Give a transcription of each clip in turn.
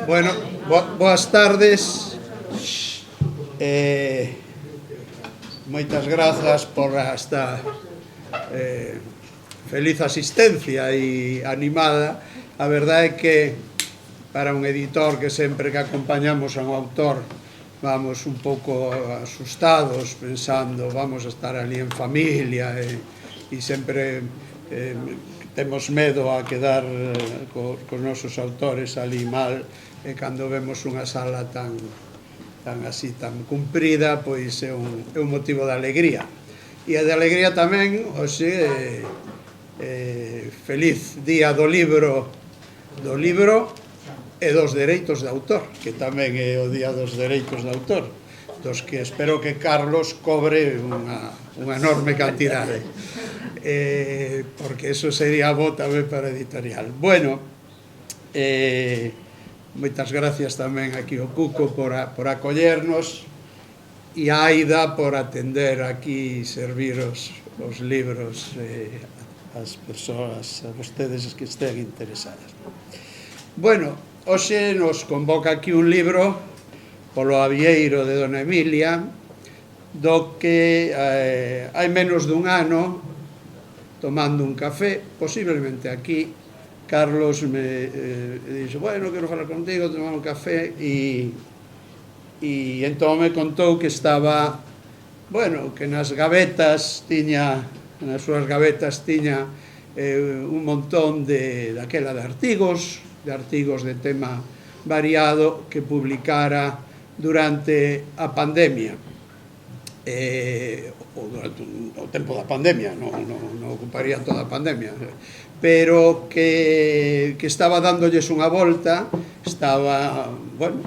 Bueno, boas tardes. Moitas grazas por esta feliz asistencia e animada. A verdade é que para un editor que sempre que acompañamos a un autor vamos un pouco asustados pensando vamos a estar ali en familia e sempre temos medo a quedar cos nosos autores ali mal, e cando vemos unha sala tan cumprida, pois é un motivo de alegría. E de alegría tamén, hoxe, feliz día do libro e dos dereitos de autor, que tamén é o día dos dereitos de autor, dos que espero que Carlos cobre unha enorme cantidade, porque eso sería bo tamén para editorial. Bueno, moitas gracias tamén aquí ao Cuco por acollernos, e a Aida por atender aquí e servir os libros ás persoas, a vostedes que estén interesadas. Bueno, hoxe nos convoca aquí un libro polo Avieiro de Dona Emilia, do que hai menos dun ano, tomando un café, posiblemente aquí, Carlos me dixo, bueno, quero falar contigo, tomar un café, e entón me contou que estaba, bueno, que nas gavetas tiña, nas súas gavetas tiña un montón daquela de artigos de tema variado que publicara durante a pandemia, ou durante o tempo da pandemia, non ocuparía toda a pandemia, pero que estaba dándolles unha volta, estaba, bueno,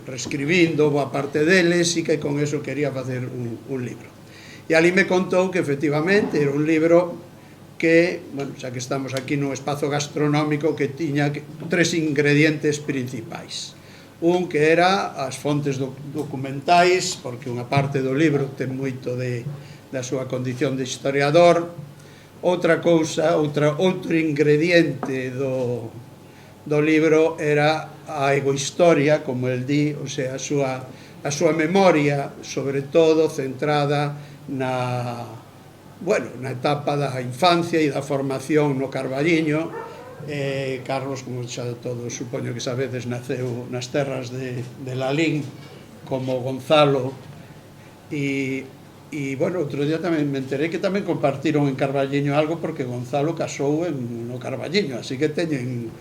reescribindo boa parte deles, e que con eso quería facer un libro. E ali me contou que efectivamente era un libro que, bueno, xa que estamos aquí nun espazo gastronómico, que tiña tres ingredientes principais. Un que era as fontes documentais, porque unha parte do libro ten moito da súa condición de historiador. Outra cousa, outro ingrediente do libro era a egohistoria, como el di, o sea, a súa memoria, sobre todo centrada na etapa da infancia e da formación no Carballiño. Carlos, como xa todos supoño que sabedes, naceu nas terras de Lalín como Gonzalo, e bueno, outro día tamén me enterei que tamén compartiron en Carballiño algo, porque Gonzalo casou no Carballiño, así que teñen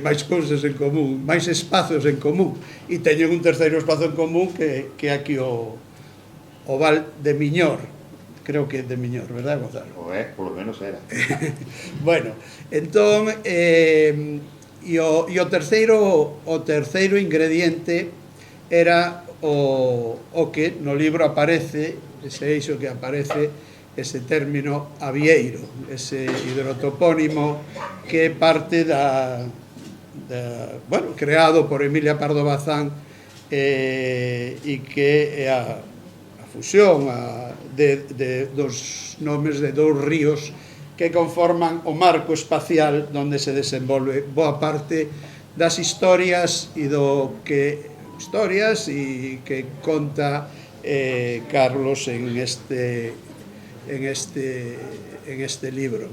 máis cousas en común, máis espazos en común, e teñen un terceiro espazo en común que aquí o Val de Miñor. Creo que é de Miñor, verdad, Gonzalo? Por lo menos era. Bueno, entón, e o terceiro ingrediente era o que no libro aparece, ese eixo que aparece, ese término avieiro, ese hidrotopónimo que parte bueno, creado por Emilia Pardo Bazán, e que é a fusión dos nomes de dous ríos que conforman o marco espacial onde se desenvolve boa parte das historias e que conta Carlos en este libro.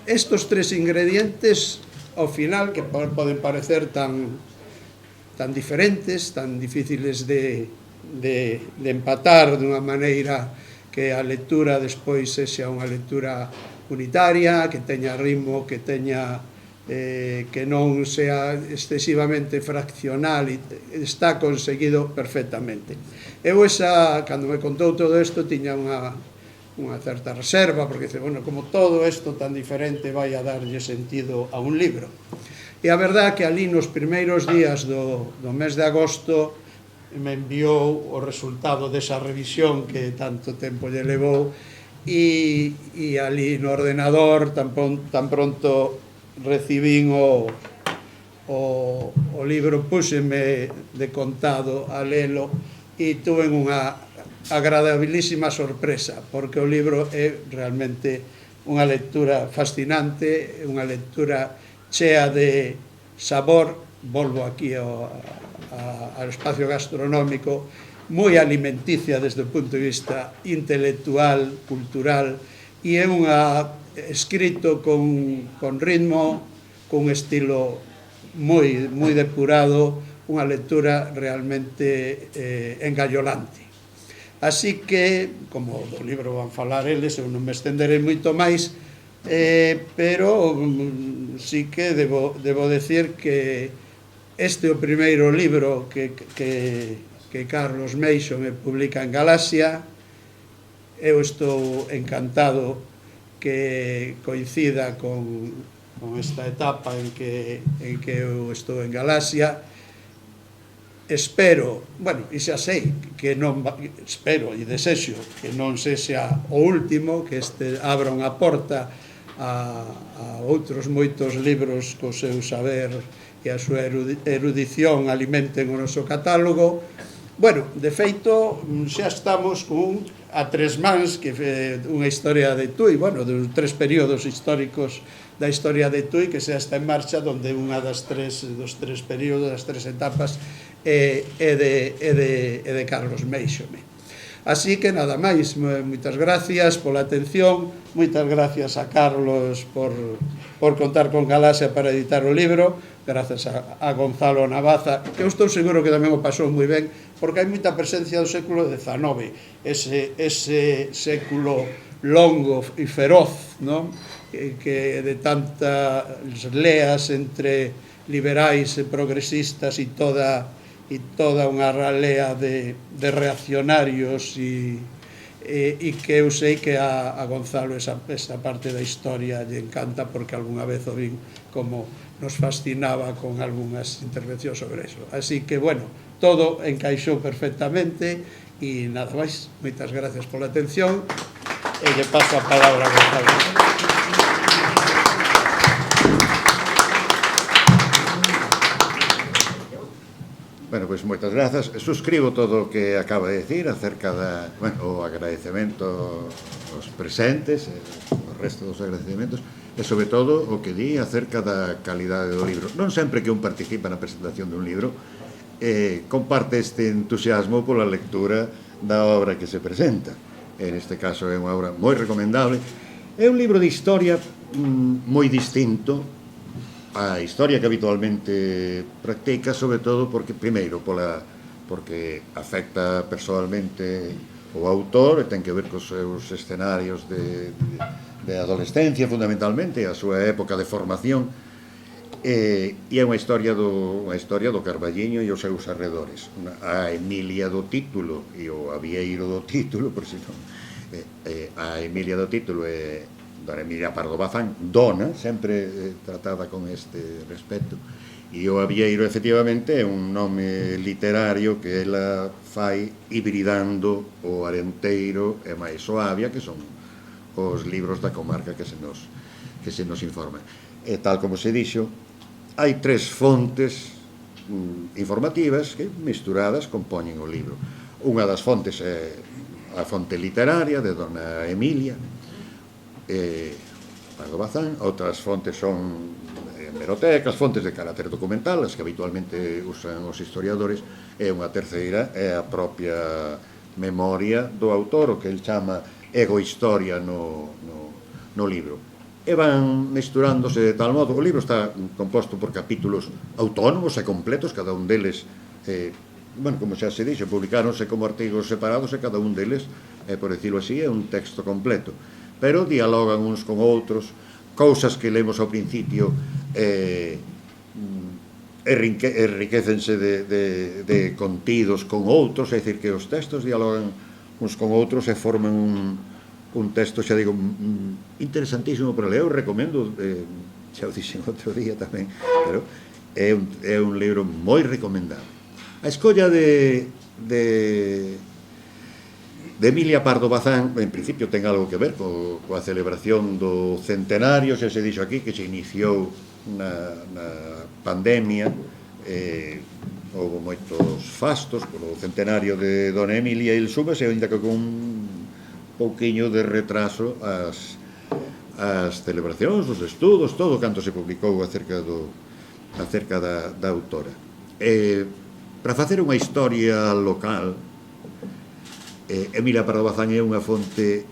Estos tres ingredientes, ao final, que poden parecer tan diferentes, tan difíciles de empatar dunha maneira que a lectura despois sexa unha lectura unitaria, que teña ritmo, que non sea excesivamente fraccional, e está conseguido perfectamente. Eu cando me contou todo isto, tiña unha certa reserva, porque dice, bueno, como todo isto tan diferente vai a darlle sentido a un libro. E a verdade é que ali nos primeiros días do mes de agosto me enviou o resultado desa revisión que tanto tempo lle levou, e ali no ordenador tan pronto recibín o libro, púxeme de contado a lelo, e tuve unha agradabilísima sorpresa, porque o libro é realmente unha lectura fascinante, unha lectura chea de sabor, volvo aquí ao espacio gastronómico, moi alimenticia desde o punto de vista intelectual, cultural, e é unha escrito con ritmo, con estilo moi depurado, unha lectura realmente engallolante. Así que, como do libro van falar eles, eu non me estenderei moito máis, pero sí que debo decir que este é o primeiro libro que Carlos Meixo me publica en Galaxia. Eu estou encantado que coincida con esta etapa en que eu estou en Galaxia. Espero, bueno, e xa sei que non, espero e desexo que non sexa o último, que este abra unha porta a outros moitos libros co seu saber e a súa erudición alimenten o noso catálogo. Bueno, de feito, xa estamos con a tres mans, que é unha historia de Tui, bueno, dos tres períodos históricos da historia de Tui, que xa está en marcha, donde unha dos tres períodos, das tres etapas, é de Carlos Meixo. Así que nada máis, moitas gracias pola atención, moitas gracias a Carlos por contar con Galaxia para editar o libro, gracias a Gonzalo Navaza, que eu estou seguro que tamén o pasou moi ben, porque hai moita presencia do século XIX, ese século longo e feroz, non? Que de tantas leas entre liberais e progresistas e toda unha ralea de reaccionarios e que eu sei que a Gonzalo esa parte da historia lle encanta, porque algunha vez o vin como nos fascinaba con algunhas intervencións sobre eso. Así que, bueno, todo encaixou perfectamente e nada máis. Moitas gracias pola atención e lle paso a palabra a Gonzalo. Bueno, pois moitas grazas. Suscribo todo o que acaba de decir acerca o agradecemento aos presentes, o resto dos agradecementos, e sobre todo o que di acerca da calidade do libro. Non sempre que un participa na presentación dun libro comparte este entusiasmo pola lectura da obra que se presenta. En este caso é unha obra moi recomendable. É un libro de historia moi distinto a historia que habitualmente practica, sobre todo porque, primeiro, porque afecta persoalmente o autor e ten que ver cos seus escenarios de adolescencia, fundamentalmente, a súa época de formación, e é unha historia do Carballiño e os seus arredores. A Emilia do título e o avieiro do título, por si non, a Emilia do título é Dona Emilia Pardo Bazán, dona, sempre tratada con este respeto, e o avieiro, efectivamente, é un nome literario que ela fai hibridando o Arenteiro e máis o Avia, que son os libros da comarca que se nos informan. E tal como se dixo, hai tres fontes informativas que, misturadas, compoñen o libro. Unha das fontes é a fonte literaria de Dona Emilia Pardo Bazán, outras fontes son hemerotecas, fontes de carácter documental, as que habitualmente usan os historiadores, e unha terceira é a propia memoria do autor, o que el chama egohistoria no libro. E van mesturándose de tal modo. O libro está composto por capítulos autónomos e completos, cada un deles, bueno, como xa se dixo, publicaronse como artigos separados e cada un deles, por decirlo así, é un texto completo. Pero dialogan uns con outros, cousas que lemos ao principio enriquecense de contidos con outros, é dicir, que os textos dialogan uns con outros e forman un texto, xa digo, interesantísimo para ler. Eu recomendo, xa o dixen outro día tamén, pero é un libro moi recomendable. A escolla de Emilia Pardo Bazán, en principio, ten algo que ver coa celebración do centenario, xa se dixo aquí, que se iniciou na pandemia. Houve moitos fastos polo centenario de Dona Emilia, e il súmase, ainda que con un pouquiño de retraso, as celebracións, os estudos, todo canto se publicou acerca da autora. Para facer unha historia local, Emilia Pardo Bazán é unha fonte,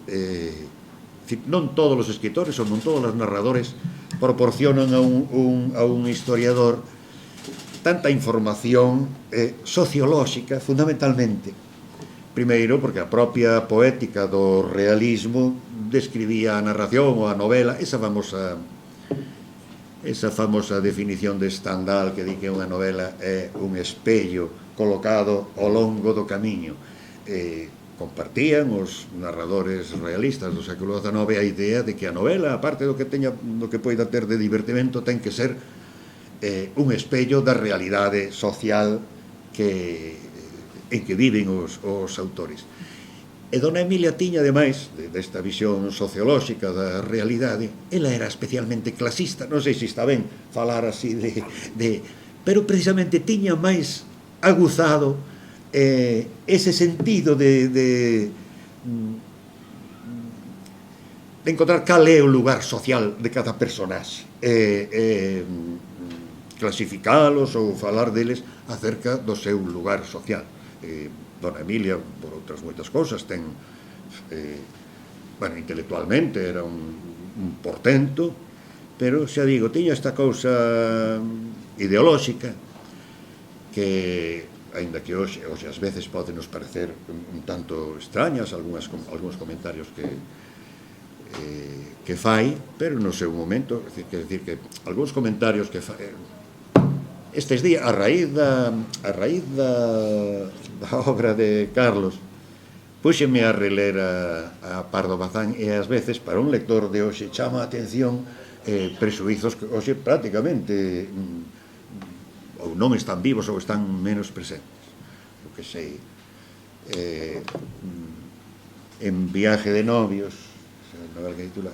non todos os escritores ou non todos os narradores proporcionan a un historiador tanta información sociolóxica, fundamentalmente. Primeiro, porque a propia poética do realismo describía a narración ou a novela, esa famosa definición de Stendhal que di que unha novela é un espello colocado ao longo do camiño. Compartían os narradores realistas do século XIX a idea de que a novela, aparte do que poida ter de divertimento, ten que ser un espello da realidade social en que viven os autores. E dona Emilia tiña, ademais, desta visión sociolóxica da realidade, ela era especialmente clasista, non sei se está ben falar así pero precisamente tiña máis aguzado ese sentido de encontrar cal é o lugar social de cada personaxe, clasificalos ou falar deles acerca do seu lugar social. Dona Emilia, por outras moitas cousas, intelectualmente era un portento, pero, xa digo, tiña esta cousa ideolóxica que, aínda que hoxe ás veces pode nos parecer un tanto extrañas algúns comentarios que fai, pero no seu momento, quer dicir que algúns comentarios que fai estes días, a raíz da obra de Carlos, púxeme a reler a Pardo Bazán e ás veces para un lector de hoxe chama a atención presuizos que hoxe prácticamente ou non están vivos ou están menos presentes. O que sei, en Viaje de novios, a novela que titula,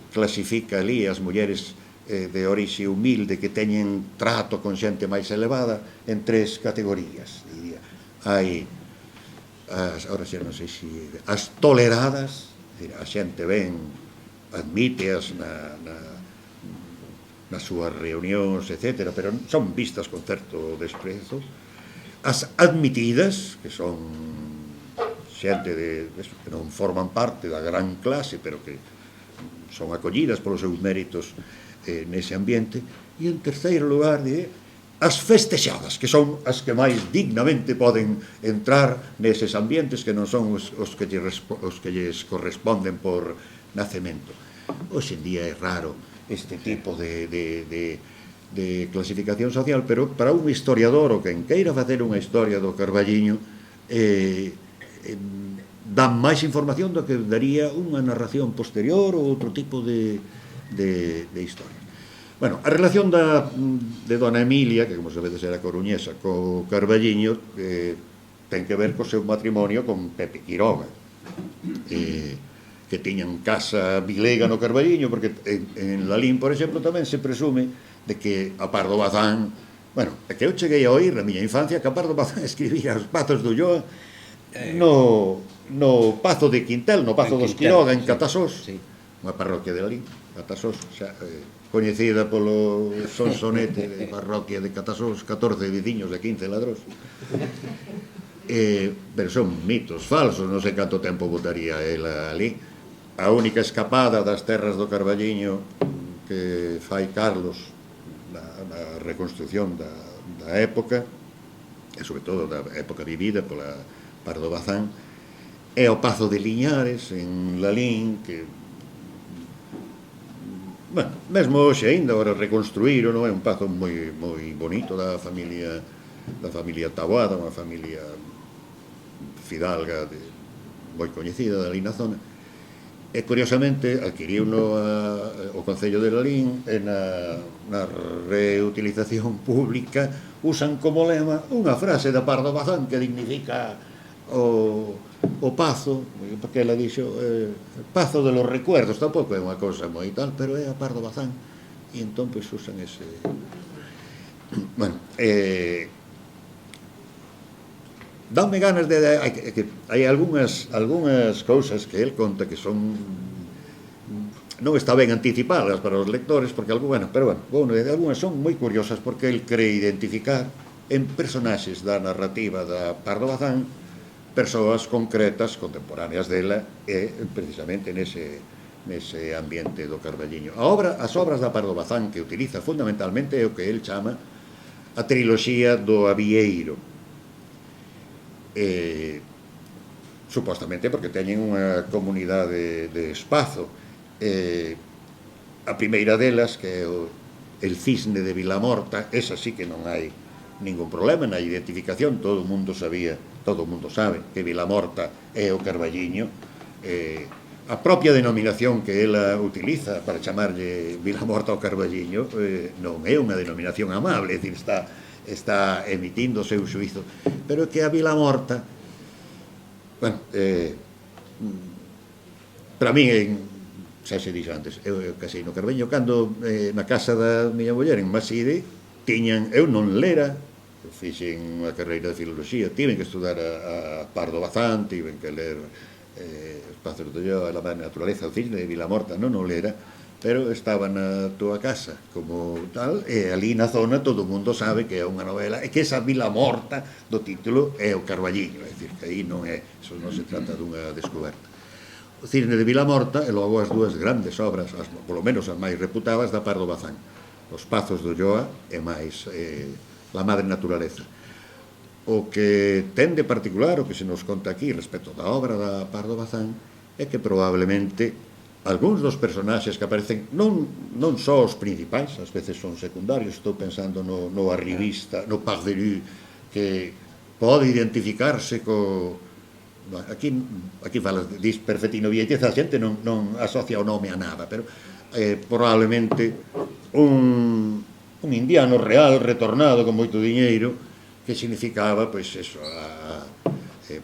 clasifica ali as mulleres de orixe humilde que teñen trato con xente máis elevada en 3 categorías, diría. Hai ahora xa non sei se as toleradas, a xente ben admíteas nas súas reunións, etc., pero son vistas con certo desprezo. As admitidas, que son xente que non forman parte da gran clase, pero que son acollidas polos seus méritos nese ambiente. E en terceiro lugar, as festexadas, que son as que máis dignamente poden entrar neses ambientes que non son os que lles corresponden por nacemento. Hoxe en día é raro este tipo de clasificación social, pero para un historiador ou quen queira facer unha historia do Carballiño dá máis información do que daría unha narración posterior ou outro tipo de historia. Bueno, a relación de dona Emilia, que como sabedes era coruñesa, co Carballiño, ten que ver co seu matrimonio con Pepe Quiroga, que tiñan casa vilega no Carballiño, porque en Lalín, por exemplo, tamén se presume de que a Pardo Bazán, é que eu cheguei a oír na miña infancia que a Pardo Bazán escribía os pazos do Ulloa no Pazo de Quintel, no Pazo dos Quiroga, en Catasós, unha parroquia de Lalín. Catasós, coñecida polo sonsonete de parroquia de Catasós, 14 veciños e 15 ladróns. Pero son mitos falsos, non sei canto tempo botaría ela ali. A única escapada das terras do Carballiño que fai Carlos na reconstrucción da época, e sobre todo da época vivida pola Pardo Bazán, é o Pazo de Liñares, en Lalín, que mesmo hoxe ainda agora reconstruíron, non é un pazo moi bonito da familia Taboada, unha familia fidalga moi coñecida ali na zona, e curiosamente adquiriuno o Concello de Lalín e na reutilización pública usan como lema unha frase da Pardo Bazán que dignifica o pazo, porque ela dixo Pazo de los recuerdos, tampouco é unha cousa moi tal, pero é a Pardo Bazán, e entón pois usan ese. Danme ganas hai algunhas cousas que el conta que son non está ben anticipadas para os lectores, porque algunhas son moi curiosas, porque el cree identificar en personaxes da narrativa da Pardo Bazán persoas concretas, contemporáneas dela, e precisamente nese ambiente do Carballiño. As obras da Pardo Bazán que utiliza fundamentalmente é o que el chama a triloxía do Avieiro, supostamente porque teñen unha comunidade de espazo. A primeira delas, que é el Cisne de Vilamorta, esa sí que non hai ningún problema na identificación, todo o mundo sabe que Vilamorta é o Carballiño. A propia denominación que ela utiliza para chamarlle Vilamorta ao Carballiño non é unha denominación amable, é dicir, está emitindo o seu xuízo, pero que a Vilamorta, para mí, xa se dixo antes, eu casei no Carballiño cando na casa da miña muller en Maside eu non lera, fixen unha carreira de filoloxía, tiven que estudar a Pardo Bazán, tiven que ler Os Pazos do Ulloa, a Madre Naturaleza, o Cisne de Vilamorta, non o lera, pero estaba na túa casa como tal, e ali na zona todo o mundo sabe que é unha novela, e que esa Vilamorta do título é o Carballiño, é dicir, que aí non é, eso non se trata dunha descoberta. O Cisne de Vilamorta, e logo as dúas grandes obras, polo menos as máis reputadas, da Pardo Bazán, Os Pazos do Ulloa e máis La Madre Naturaleza. O que ten de particular, o que se nos conta aquí respecto da obra da Pardo Bazán, é que probablemente algúns dos personaxes que aparecen non só os principais, ás veces son secundarios, estou pensando no arribista, no Parvenu, que pode identificarse aquí fala, dis Perfectino Vieitez, a xente non asocia o nome a nada, pero probablemente un indiano real retornado con moito diñeiro, que significaba, pois, eso,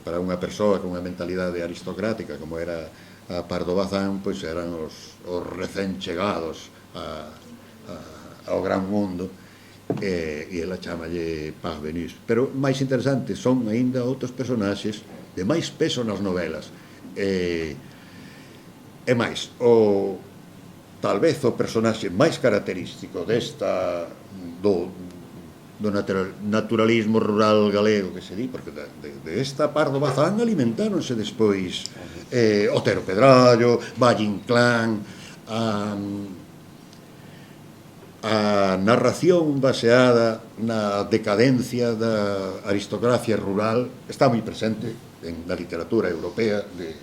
para unha persoa con unha mentalidade aristocrática como era a Pardo Bazán, pois eran os recén chegados ao gran mundo, e ela chamalle Parvenus. Pero máis interesante son aínda outros personaxes de máis peso nas novelas, e máis, tal vez o personaxe máis característico do naturalismo rural galego que se di, porque de esta Pardo Bazán alimentáronse despois Otero Pedrallo, Valle Inclán, a narración baseada na decadencia da aristocracia rural está moi presente na literatura europea de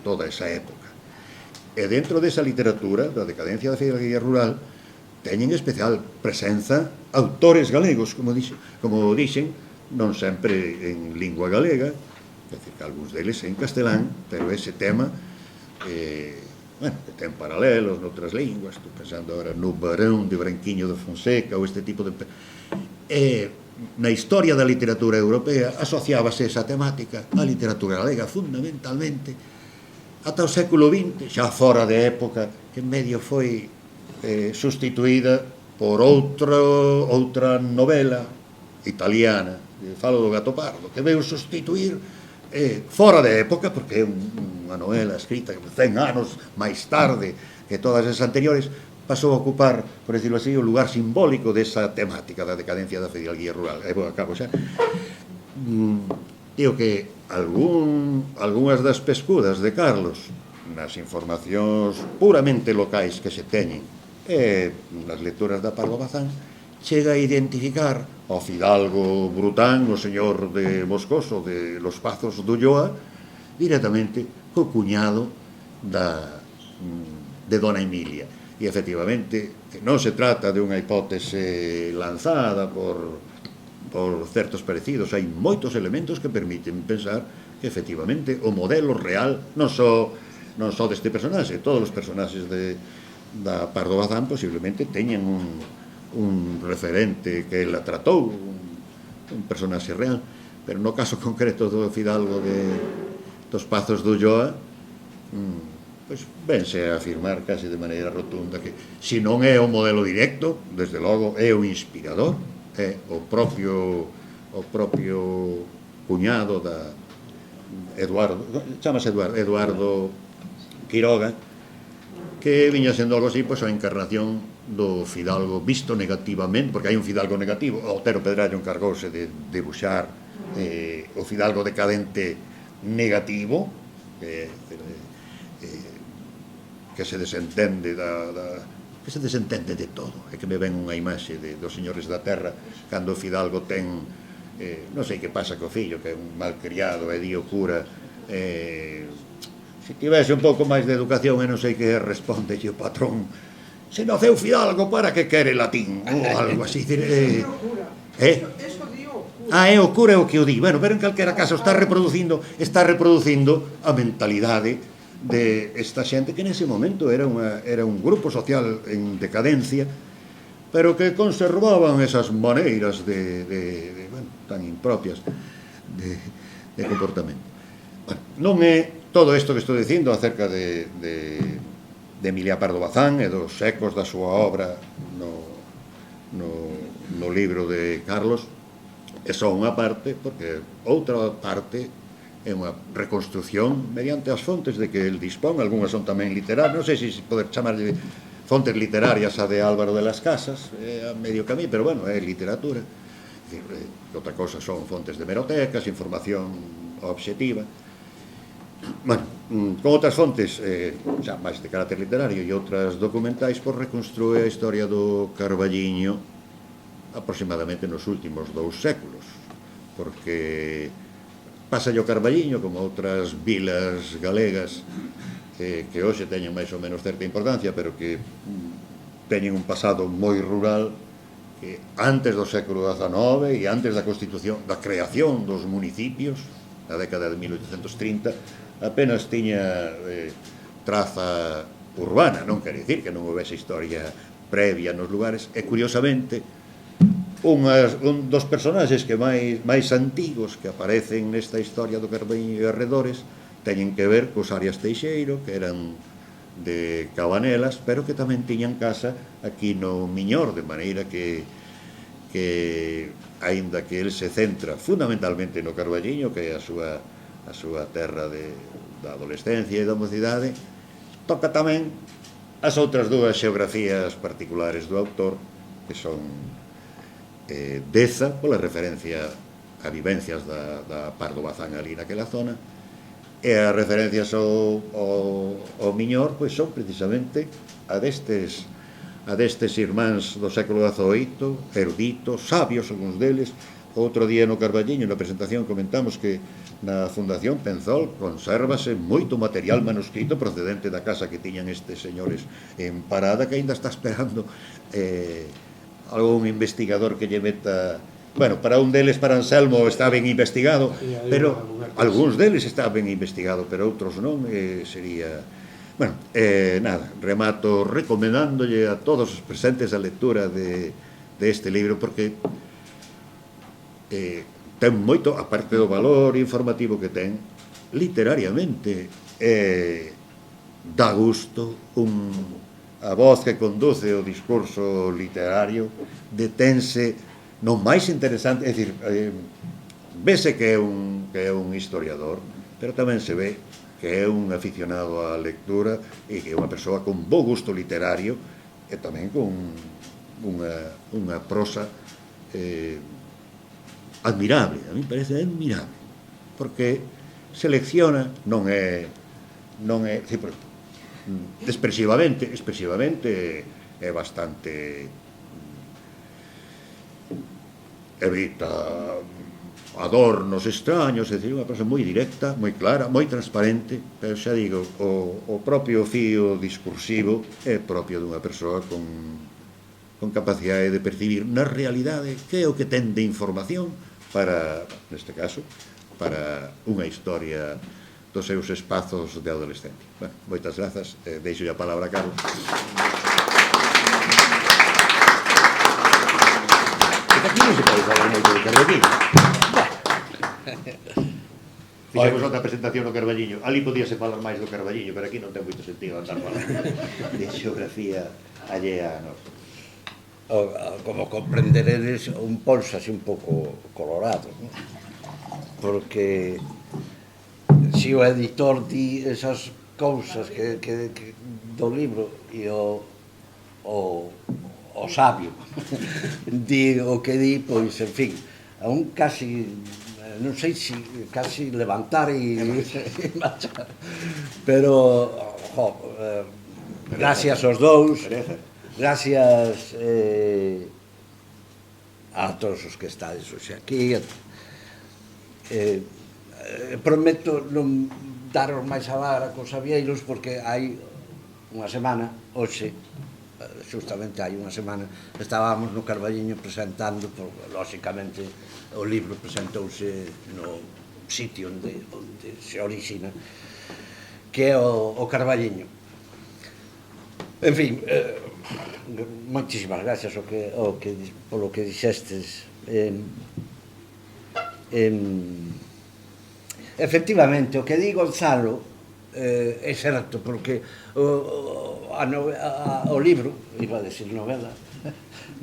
toda esa época. E dentro desa literatura da decadencia da feudalidade rural teñen especial presenza autores galegos, como dixen, non sempre en lingua galega, é dicir, que algúns deles en castelán, pero ese tema que ten paralelos noutras linguas, estou pensando agora no Barón de Branquiño de Fonseca, ou este tipo de... Na historia da literatura europea asociábase esa temática á literatura galega, fundamentalmente, ata o século XX, xa fora de época, que en medio foi sustituída por outra novela italiana, falo do Gato Pardo, que veio sustituir fora de época, porque é unha novela escrita 100 anos máis tarde que todas as anteriores, pasou a ocupar, por decirlo así, o lugar simbólico desa temática da decadencia da feudalía rural. Acabo xa. Digo que algunhas das pescudas de Carlos nas informacións puramente locais que se teñen nas lecturas da Pardo Bazán, chega a identificar ao fidalgo Brután, o señor de Moscoso, de Los Pazos do Ulloa, directamente co cuñado de Dona Emilia. E, efectivamente, non se trata de unha hipótese lanzada por certos parecidos, hai moitos elementos que permiten pensar que, efectivamente, o modelo real non só deste personaxe, todos os personaxes da Pardo Bazán posiblemente teñen un referente que ela tratou, un personaxe real, pero no caso concreto do fidalgo dos Pazos do Ulloa, pois vense a afirmar casi de maneira rotunda que se non é o modelo directo, desde logo é o inspirador, é o propio cuñado da Eduardo Quiroga, que viña sendo algo así, pois a encarnación do fidalgo visto negativamente, porque hai un fidalgo negativo. Otero Pedrallo encargouse de debuxar o fidalgo decadente negativo, que se desentende que se desentende de todo, e que me ven unha imaxe dos señores da terra cando o fidalgo ten non sei que pasa co fillo, que é un malcriado e di o cura se tivese un pouco máis de educación e non sei que responde o patrón, se naceu fidalgo para que quere latín ou algo así. É o cura o que o di. Bueno, pero en calquera caso está reproducindo a mentalidade de esta xente que nese momento era un grupo social en decadencia, pero que conservaban esas maneiras bueno, tan impropias de comportamento. Bueno, non é todo isto que estou dicindo acerca de Emilia Pardo Bazán e dos ecos da súa obra no libro de Carlos. É só unha parte, porque outra parte é unha reconstrucción mediante as fontes de que el dispón. Algúnas son tamén literarias, non sei se poder chamarlle fontes literarias a de Álvaro de las Casas, é a medio camí, pero bueno, é literatura. Outra cosa son fontes de hemerotecas, información obxectiva. Bueno, con outras fontes xa máis de carácter literario e outras documentais, pois reconstrúe a historia do Carballiño aproximadamente nos últimos 2 séculos, porque pasa o Carballiño como outras vilas galegas que hoxe teñen máis ou menos certa importancia, pero que teñen un pasado moi rural, que antes do século XIX e antes da constitución, da creación dos municipios na década de 1830, apenas tiña traza urbana. Non quere dicir que non houvese historia previa nos lugares, e curiosamente un dos personaxes que máis antigos que aparecen nesta historia do Carballiño e arredores teñen que ver cos Arias Teixeiro, que eran de Cabanelas, pero que tamén tiñan casa aquí no Miñor, de maneira que aínda que el se centra fundamentalmente no Carballiño, que é a súa terra da adolescencia e da mocidade, toca tamén as outras 2 xeografías particulares do autor, que son Deza, pola referencia a vivencias da Pardo Bazán ali naquela zona, e as referencias ao Miñor, pois son precisamente a destes irmáns do século XVIII, eruditos, sabios, algúns deles. Outro día no Carballiño, na presentación, comentamos que na Fundación Penzol consérvase moito material manuscrito procedente da casa que tiñan estes señores en Parada, que aínda está esperando algún investigador que lle meta. Bueno, para un deles, para Anselmo, está ben investigado, pero algúns deles está ben investigado, pero outros non, sería. Bueno, nada, remato recomendándolle a todos os presentes a lectura de este libro, porque ten moito, aparte do valor informativo que ten, literariamente dá gusto, a voz que conduce o discurso literario detense no máis interesante, é dicir, vese que é un historiador, pero tamén se ve que é un aficionado á lectura e que é unha persoa con bo gusto literario e tamén con unha prosa admirable. A mí parece admirable, porque selecciona, non é expresivamente é bastante, evita adornos extraños, é dicir, unha prosa moi directa, moi clara, moi transparente, pero xa digo, o propio fío discursivo é propio dunha persoa con capacidade de percibir na realidade que é o que ten de información para, neste caso, para unha historia dos seus espazos de adolescencia. Bueno, moitas grazas, deixo a palabra a Carlos. Aquí non se pode falar moito de Carballiño. Fixemos outra presentación do Carballiño. Ali podíase falar máis do Carballiño, pero aquí non ten moito sentido andar falando de xeografía allea a nós. Como comprenderedes, un polso así un pouco colorado, ¿no? Porque si o editor di esas cousas que do libro e o sabio di o que di, pois, en fin, aún casi, non sei se casi levantar e marchar, pero, gracias aos dous, gracias a todos os que estades hoxe aquí, prometo non daros máis a vara cos avieiros porque hai unha semana, hoxe, justamente hai unha semana, estábamos no Carballiño presentando, lóxicamente, o libro presentouse no sitio onde se orixina, que é o Carballiño. En fin, moitísimas gracias polo que dixestes. Efectivamente, o que di Gonzalo é certo, porque o libro, iba a decir novela,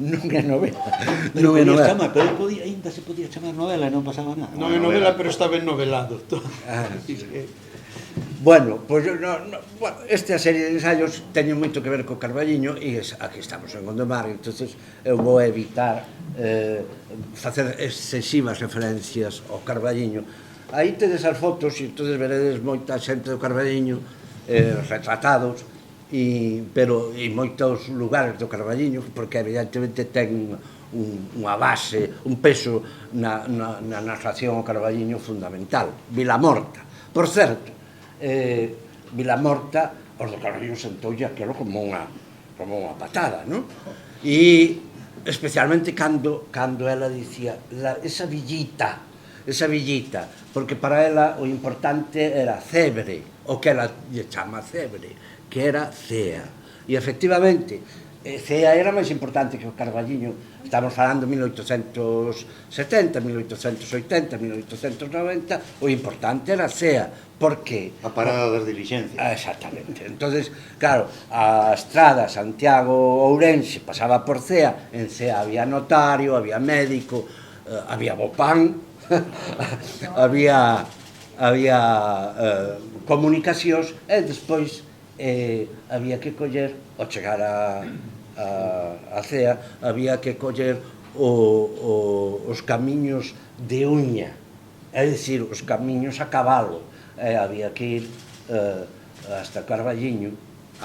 non é novela, non é novela. Pero ainda se podía chamar novela e non pasaba nada. Non é novela, pero está ben novelado. Bueno, pois esta serie de ensaios teñen moito que ver co Carballiño e aquí estamos en Gondomar, entonces eu vou evitar facer excesivas referencias ao Carballiño. Aí tedes as fotos e todos veredes moita xente do Carballiño retratados, pero e moitos lugares do Carballiño, porque evidentemente ten unha base, un peso na narración ao Carballiño fundamental. Vilamorta, por certo, Vilamorta, os do Carballiño sentoulle aquilo como unha patada, non? E especialmente cando ela dicía esa villita, porque para ela o importante era Cebre, o que ela lle chama Cebre, que era Cea. E efectivamente, Cea era máis importante que o Carballiño. Estamos falando de 1870, 1880, 1890, o importante era Cea. Por que? A parada das dilixencias. Exactamente. Entonces, claro, a estrada Santiago-Ourense pasaba por Cea, en Cea había notario, había médico, había bopán, había comunicacións, e despois había que coller, ao chegar a Cea, había que coller os camiños de uña, é dicir, os camiños a cabalo, había que ir hasta Carballiño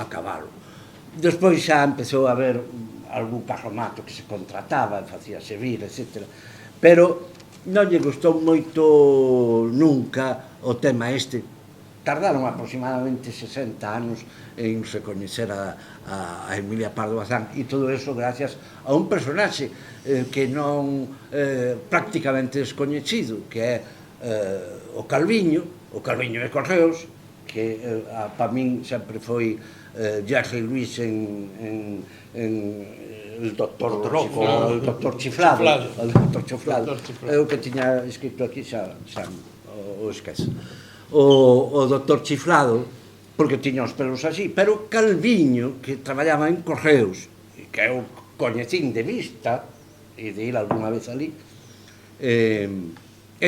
a cabalo. Despois xa empezou a haber algún carromato que se contrataba, facíase vir, etc. Pero non lle gustou moito nunca o tema este. Tardaron aproximadamente 60 anos en recoñecer a Emilia Pardo Bazán, e todo eso gracias a un personaxe que non prácticamente descoñecido, que é o Calviño de Correos, que para min sempre foi Jerry Luis en el doctor Chiflado. O doctor Chiflado. É o que tiña escrito aquí, xa o esquece. O doctor Chiflado, porque tiña os pelos así, pero Calviño, que traballaba en Correos, que eu coñecín de vista, e de ir algunha vez ali, é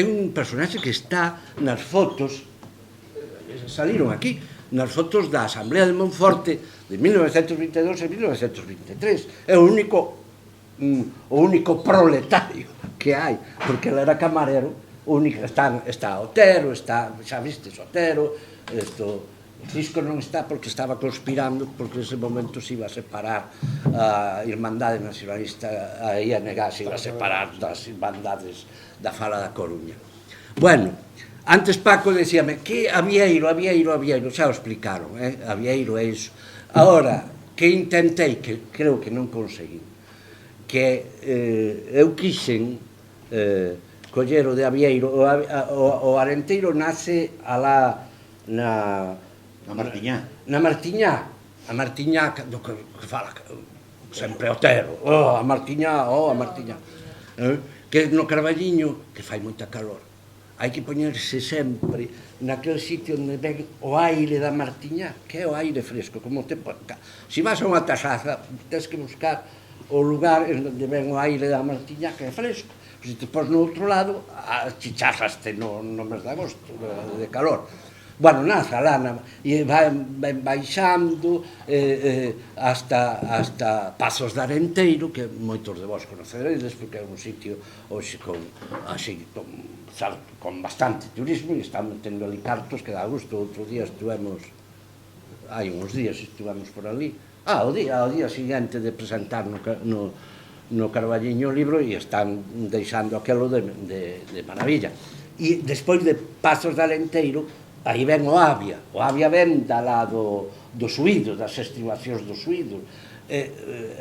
un personaxe que está nas fotos, saliron aquí, nas fotos da Asamblea de Monforte de 1922 e 1923. É o único proletario que hai, porque ele era camarero, está Otero, xa vistes Otero, Cisco non está porque estaba conspirando, porque nese momento se iba a separar a Irmandade Nacionalista, a ING se iba a separar das Irmandades da Fala da Coruña. Bueno, antes Paco decíame que Avieiro, xa o explicaron, Avieiro é iso. Ahora, que intentei, que creo que non conseguí, que eu quixen coller o de Avieiro, o Arenteiro nace alá na Martiñá. Na Martiñá, a Martiñá do que fala sempre Otero, a Martiñá, que no Carballiño, que fai moita calor, hai que poñerse sempre naquele sitio onde ven o aire da Martiñá, que é o aire fresco, como te pode. Se vas a unha tasaza, tens que buscar o lugar onde ven o aire da Martiñá, que é fresco. Se te pos no outro lado, chicharraste no mes de agosto, de calor. Bueno, naza lá, e vai baixando hasta Pazos de Arenteiro, que moitos de vós conoceredes, porque é un sitio hoxe con bastante turismo, e estamos tendo ali cartos que dá gusto. Outro día estivemos, hai uns días estivemos por ali, ao día seguinte de presentar no Carballiño o libro, e están deixando aquelo de maravilla. E despois de Pazos de Arenteiro, aí ven o Avia. O Avia ven da lá do Suído, das estribacións do Suído.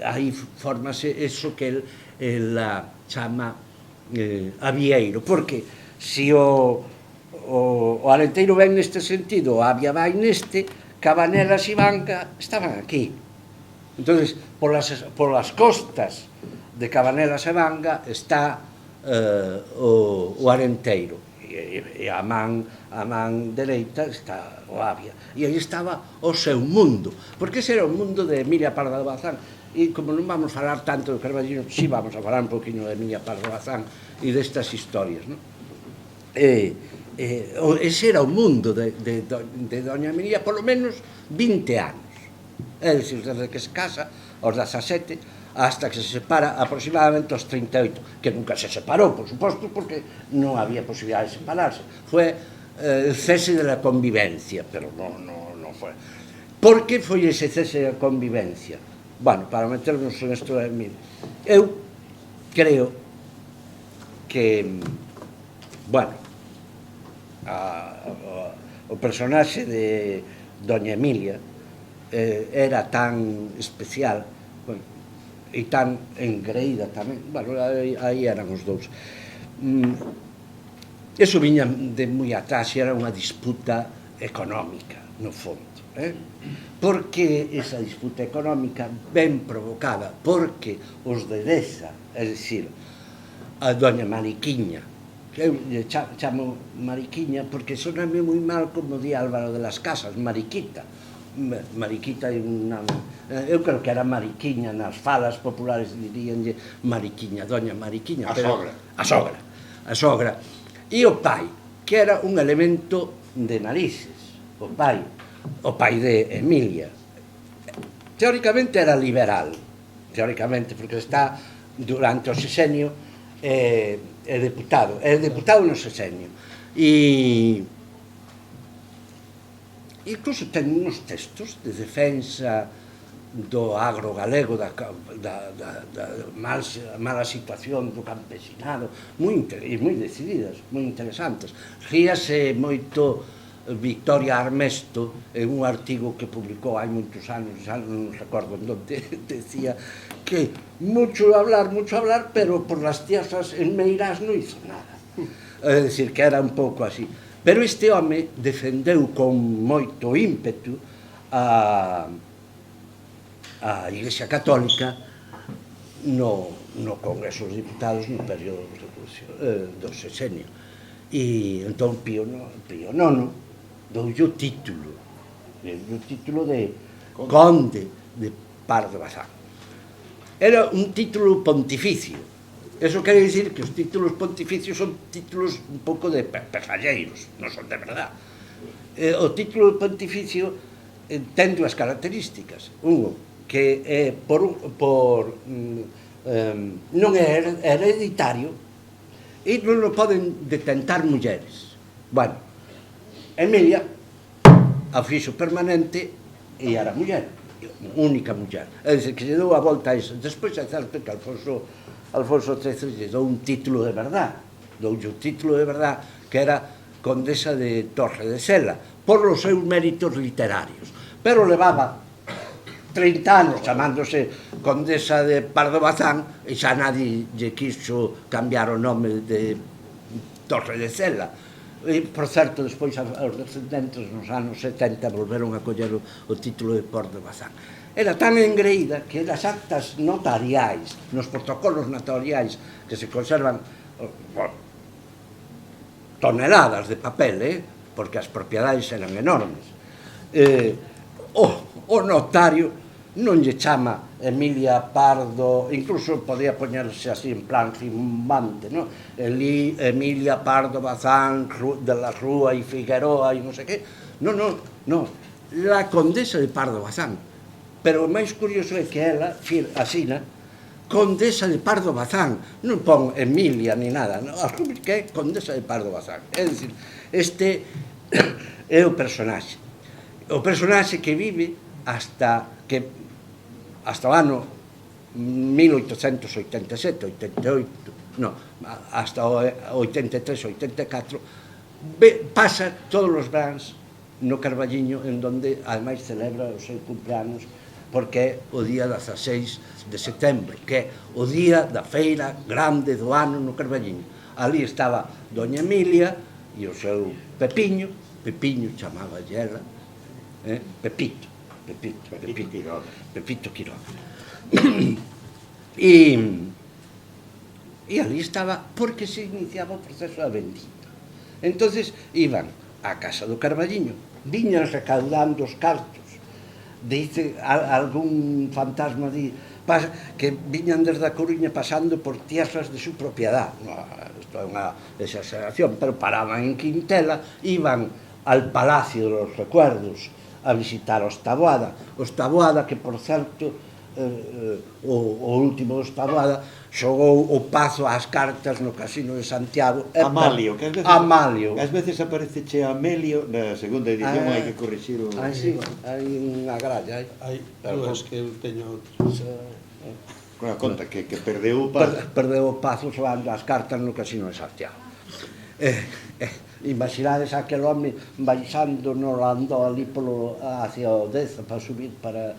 Aí formase eso que el chama avieiro, porque se o Arenteiro ven neste sentido, o Avia vai neste, Cabanelas e Banca estaban aquí. Entonces, polas costas de Cabanelas e Banga está o Arenteiro, e a man dereita está o Avia, e aí estaba o seu mundo, porque ese era o mundo de Emilia Pardo Bazán. E como non vamos falar tanto do Carballiño, si vamos a falar un poquinho de Emilia Pardo Bazán e destas historias, non? Ese era o mundo de doña Emilia, polo menos 20 anos, é dicir, desde que se casa aos 17 hasta que se separa aproximadamente aos 38, que nunca se separou, por suposto, porque non había posibilidade de separarse. Foi el cese de la convivencia, pero non foi. Por que foi ese cese de la convivencia? Bueno, para meternos en isto de mí, eu creo que, bueno, o personaxe de doña Emilia era tan especial, e tan engreída tamén, bueno, aí eran os dous. Eso viña de moi atrás, era unha disputa económica, no fondo. Por que esa disputa económica ben provocada? Porque os de Deza, é dicir, a doña Mariquiña, que eu lle chamo Mariquiña porque soname moi mal como di Álvaro de las Casas, Mariquita. Mariquita é unha... Eu creo que era Mariquiña, nas falas populares diríanlle Mariquiña, doña Mariquiña. A sogra. E o pai, que era un elemento de narices, o pai de Emilia. Teóricamente era liberal, porque está durante o sexenio é deputado no sexenio. E incluso ten uns textos de defensa do agro galego, da mala situación do campesinado, moi decididas, moi interesantes. Ríase moito Victoria Armesto en un artigo que publicou hai moitos anos, non recordo onde, decía que mucho hablar, pero por las tierras en Meirás non hizo nada. É dicir, que era un pouco así. Pero este home defendeu con moito ímpetu a Iglesia Católica no Congreso dos Diputados no período do sexenio. E entón Pío IX doulle o título de Conde de Pardo Bazán. Era un título pontificio. Eso quere dicir que os títulos pontificios son títulos un pouco de perralleiros, non son de verdad. O título pontificio ten dúas características. Uno, que non é hereditario e non o poden detentar mulleres. Bueno, Emilia a fixo permanente e era muller, única muller. É dicir, que lle dou a volta a iso. Despois é certo que Alfonso XIII lle dou un título de verdad, que era condesa de Torre de Sela, por os seus méritos literarios. Pero levaba 30 anos chamándose condesa de Pardo Bazán e xa nadie lle quiso cambiar o nome de Torre de Sela. E, por certo, despois os descendentes nos anos 70 volveron a coller o título de Pardo Bazán. Era tan engreída que as actas notariais, nos protocolos notariais que se conservan toneladas de papel, porque as propiedades eran enormes, o notario non lle chama Emilia Pardo, incluso podía poñerse así en plan rimbante, Emilia Pardo Bazán de la Rúa e Figueroa e non sei que, No, la condesa de Pardo Bazán. Pero o máis curioso é que ela, asina, condesa de Pardo Bazán, non pon Emilia ni nada, asume que é condesa de Pardo Bazán. É dicir, este é o personaxe que vive hasta o ano 1887, 88, no, hasta o 83, 84, pasa todos os veráns no Carballiño, en donde ademais celebra o seu cumpleanos, porque é o día 16 de setembro, que é o día da feira grande do ano no Carballiño. Ali estaba doña Emilia e o seu Pepiño chamaba ela, Pepito Quiroga. E ali estaba porque se iniciaba o proceso da vendita. Entonces iban á casa do Carballiño, viñan recaudando os cartos. Dice algún fantasma que viñan desde a Coruña pasando por tierras de su propiedad. Isto é unha exageración, pero paraban en Quintela, iban al Palacio de los Recuerdos a visitar os Taboada, que, por certo, o último dos Taboada xogou o pazo ás cartas no Casino de Santiago. Amalio, que ás veces aparece Amelio, na segunda edición hai que corrixir o... Sí, hai unha gralla. Hai dúas que eu teño outras. Con a conta que perdeu o pazo. Perdeu o pazo xogando as cartas no Casino de Santiago. Imaginades aquel home baixando no landó ali hacia o Deza para subir para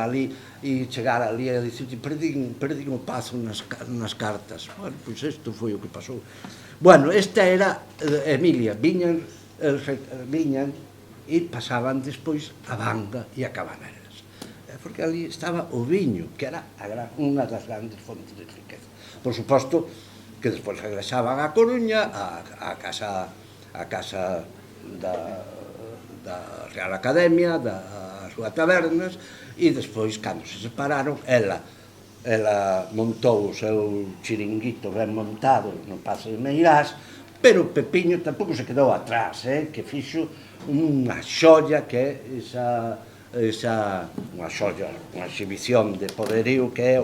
ali e chegar ali e dicir, perdín o pazo nas cartas. Bueno, pois isto foi o que pasou. Bueno, esta era Emilia, viñan e pasaban despois a Banga e a Cabanelas, porque ali estaba o viño, que era unha das grandes fontes de riqueza. Por suposto que despois regresaban a Coruña, a casa da Real Academia, das súas tabernas, e despois, cando se separaron, ela montou o seu chiringuito ben montado no Pazo de Meirás, pero Pepiño tampouco se quedou atrás, que fixo unha xolla que é unha xolla, unha exhibición de poderío que é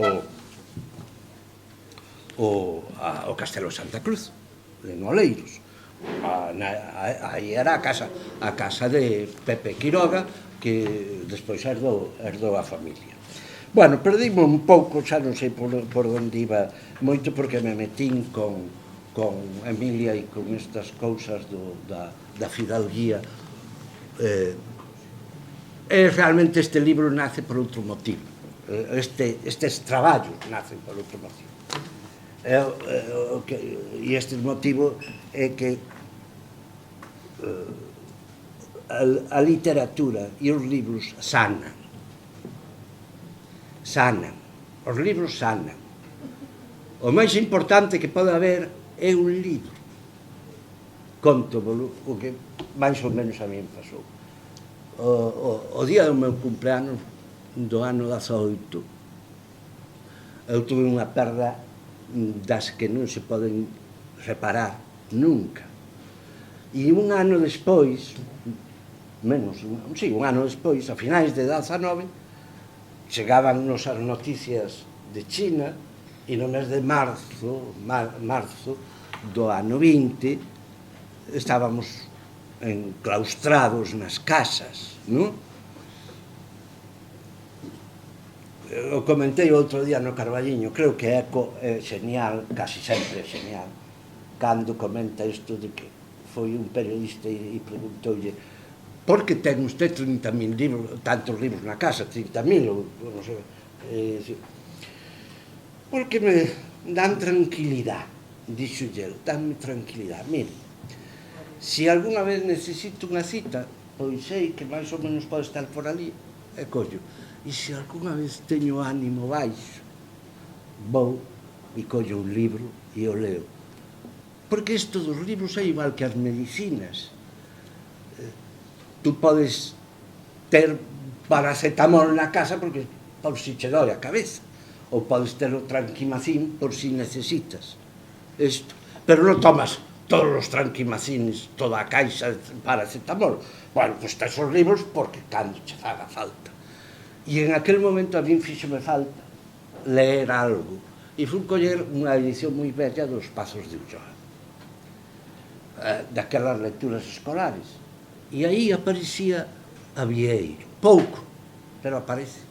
o Castelo de Santa Cruz, en Oleiros. Aí era a casa de Pepe Quiroga, que despois herdou a familia. Bueno, perdimos un pouco, xa non sei por onde iba moito, porque me metín con Emilia e con estas cousas da fidalguía. Realmente este libro nace por outro motivo. Estes traballos nacen por outro motivo. E este motivo é que a literatura e os libros sanan. Os libros sanan. O máis importante que pode haber é un libro. Conto-volo o que máis ou menos a mí me pasou. O día do meu cumpleanos do ano 18, eu tuve unha perda das que non se poden reparar nunca. E un ano despois, un ano despois, a finais de 19, chegaban nos as noticias de China, e no mes de marzo do ano 20, estábamos enclaustrados nas casas, non? Eu comentei outro día no Carballiño, creo que Eco é genial, casi sempre é genial, cando comenta isto de que foi un periodista e preguntoulle por que ten usted 30.000 libros, tantos libros na casa, 30.000, ou non sei, porque me dan tranquilidade, dixolle, danme tranquilidade. Mire, se algunha vez necesito unha cita, pois sei que máis ou menos pode estar por ali, e collo. E se algunha vez teño ánimo baixo, vou e collo un libro e o leo. Porque isto dos libros é igual que as medicinas. Tú podes ter paracetamol na casa porque por si che doi a cabeza, ou podes ter o tranquimacín por si necesitas isto, pero non tomas todos os tranquimacines, toda a caixa de paracetamol. Bueno, pois tes os libros porque cando che faga falta. E en aquel momento a min fíxome falta ler algo. E fui coller unha edición moi bella dos Pazos de Ulloa, daquelas lecturas escolares. E aí aparecía a Vieiro, pouco, pero aparece